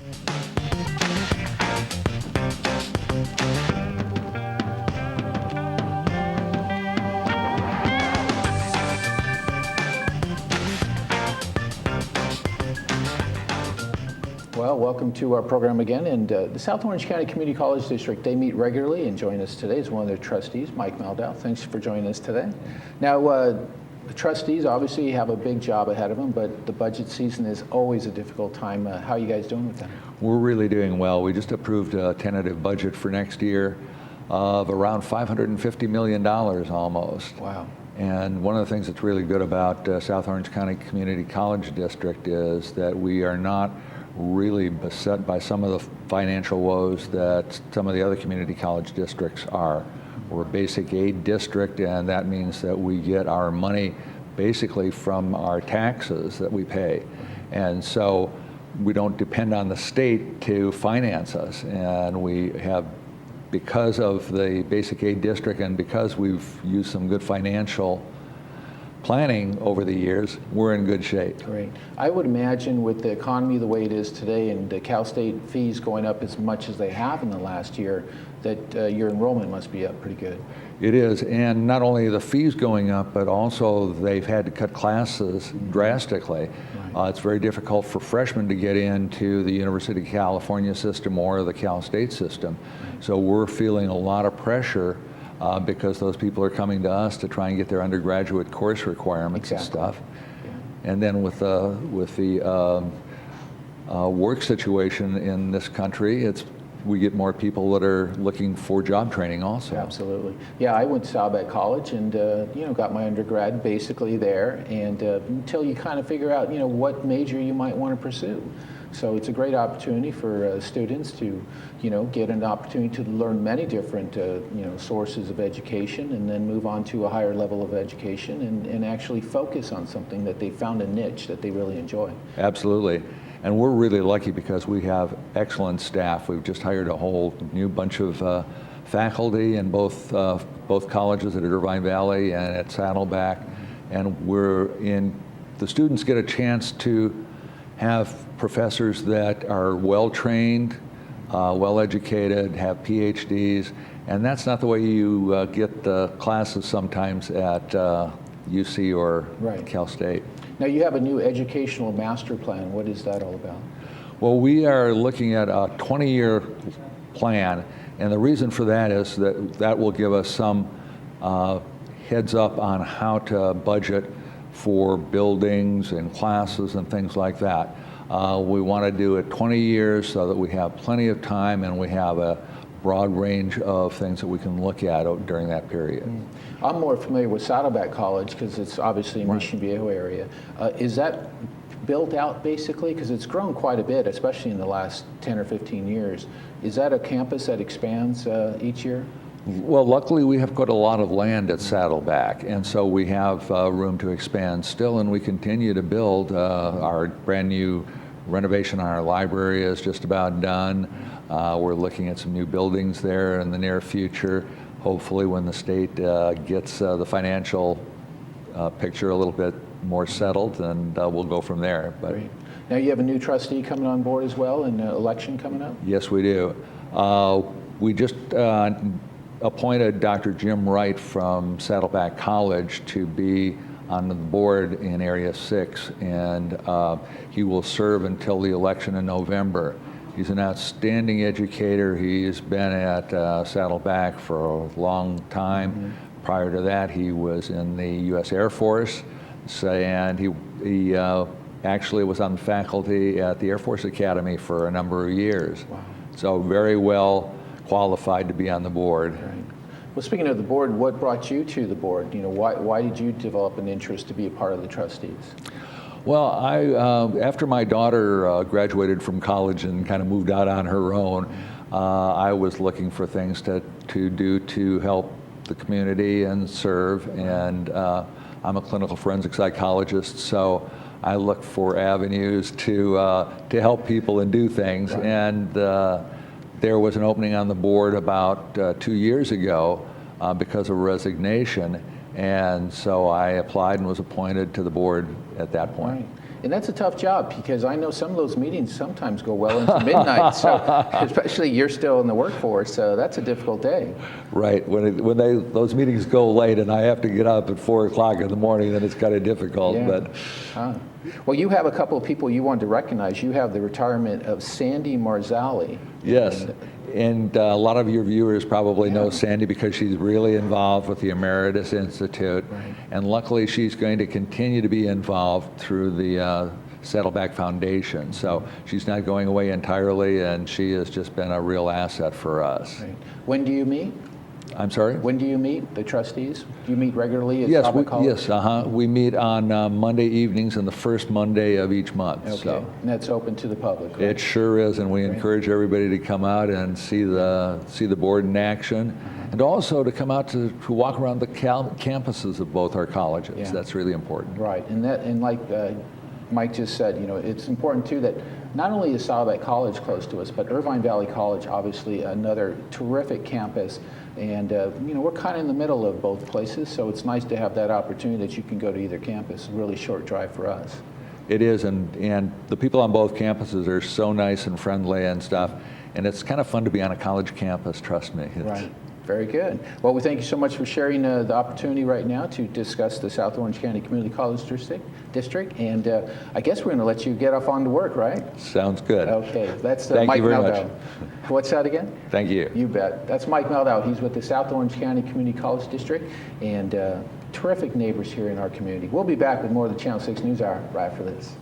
Well, welcome to our program again. And the South Orange County Community College District, they meet regularly, and join us today is one of their trustees, Mike Meldau. Thanks for joining us today. Now, the trustees obviously have a big job ahead of them, but the budget season is always a difficult time. How are you guys doing with that? We're really doing well. We just approved a tentative budget for next year of around $550 million almost. Wow. And one of the things that's really good about South Orange County Community College District is that we are not really beset by some of the financial woes that some of the other community college districts are. We're a basic aid district, and that means that we get our money basically from our taxes that we pay. And so we don't depend on the state to finance us. And we have, because of the basic aid district and because we've used some good financial planning over the years, we're in good shape. Great. I would imagine with the economy the way it is today and the Cal State fees going up as much as they have in the last year, that your enrollment must be up pretty good. It is, and not only the fees going up, but also they've had to cut classes drastically. Right. It's very difficult for freshmen to get into the University of California system or the Cal State system. Right. So we're feeling a lot of pressure because those people are coming to us to try and get their undergraduate course requirements and stuff. Yeah. And then with the work situation in this country, we get more people that are looking for job training also. Absolutely. Yeah, I went to Saddleback College and got my undergrad basically there, and until you kind of figure out what major you might want to pursue. So it's a great opportunity for students to get an opportunity to learn many different sources of education, and then move on to a higher level of education and actually focus on something that they found a niche that they really enjoy. Absolutely. And we're really lucky because we have excellent staff. We've just hired a whole new bunch of faculty in both colleges at Irvine Valley and at Saddleback. And the students get a chance to have professors that are well-trained, well-educated, have PhDs, and that's not the way you get the classes sometimes at UC or Right. Cal State. Now you have a new educational master plan. What is that all about? Well, we are looking at a 20-year plan, and the reason for that is that will give us some heads up on how to budget for buildings and classes and things like that. We want to do it 20 years so that we have plenty of time and we have a broad range of things that we can look at during that period. I'm more familiar with Saddleback College because it's obviously in Right. Mission Viejo area. Is that built out basically? Because it's grown quite a bit, especially in the last 10 or 15 years. Is that a campus that expands each year? Well, luckily we have got a lot of land at Saddleback, and so we have room to expand still, and we continue to build. Our brand new renovation on our library is just about done. We're looking at some new buildings there in the near future. Hopefully when the state gets the financial picture a little bit more settled, and we'll go from there. But Great. Now you have a new trustee coming on board as well, and an election coming up? yes, we do. We just appointed Dr. Jim Wright from Saddleback College to be on the board in Area 6, and he will serve until the election in November. He's an outstanding educator. He's been at Saddleback for a long time. Mm-hmm. Prior to that, he was in the U.S. Air Force, and he actually was on faculty at the Air Force Academy for a number of years. Wow. So very well qualified to be on the board. Right. Well, speaking of the board, what brought you to the board? Why did you develop an interest to be a part of the trustees? Well, after my daughter graduated from college and kind of moved out on her own, I was looking for things to do to help the community and serve. And I'm a clinical forensic psychologist, so I look for avenues to help people and do things. Right. And there was an opening on the board about 2 years ago because of resignation. And so I applied and was appointed to the board at that point. Right. And that's a tough job because I know some of those meetings sometimes go well into midnight. So especially you're still in the workforce, so that's a difficult day. Right. When those meetings go late and I have to get up at 4 o'clock in the morning, then it's kind of difficult. Yeah. But well, you have a couple of people you want to recognize. You have the retirement of Sandy Marzali. yes. And a lot of your viewers probably know Yeah. Sandy because she's really involved with the Emeritus Institute. Right. And luckily she's going to continue to be involved through the Saddleback Foundation. So she's not going away entirely, and she has just been a real asset for us. Right. When do you meet? I'm sorry? When do you meet, the trustees? Do you meet regularly at Yes, Saddleback College? yes, we meet on Monday evenings and the first Monday of each month. Okay, So and that's open to the public, right? it sure is, and we Great. encourage everybody to come out and see the board in action, and also to come out to walk around the campuses of both our colleges. Yeah. That's really important. Right, and like Mike just said, it's important too that not only is Saddleback College close to us, but Irvine Valley College, obviously another terrific campus, and we're kind of in the middle of both places, so it's nice to have that opportunity that you can go to either campus. A really short drive for us. It is, and the people on both campuses are so nice and friendly and stuff, and it's kind of fun to be on a college campus, trust me. Right. Very good. Well, we thank you so much for sharing the opportunity right now to discuss the South Orange County Community College District, and I guess we're going to let you get off on to work, right? Sounds good. Okay, that's Thank Mike you very Meldau. much. What's that again? Thank you. You bet. That's Mike Meldau. He's with the South Orange County Community College District, and terrific neighbors here in our community. We'll be back with more of the Channel 6 News Hour right after this.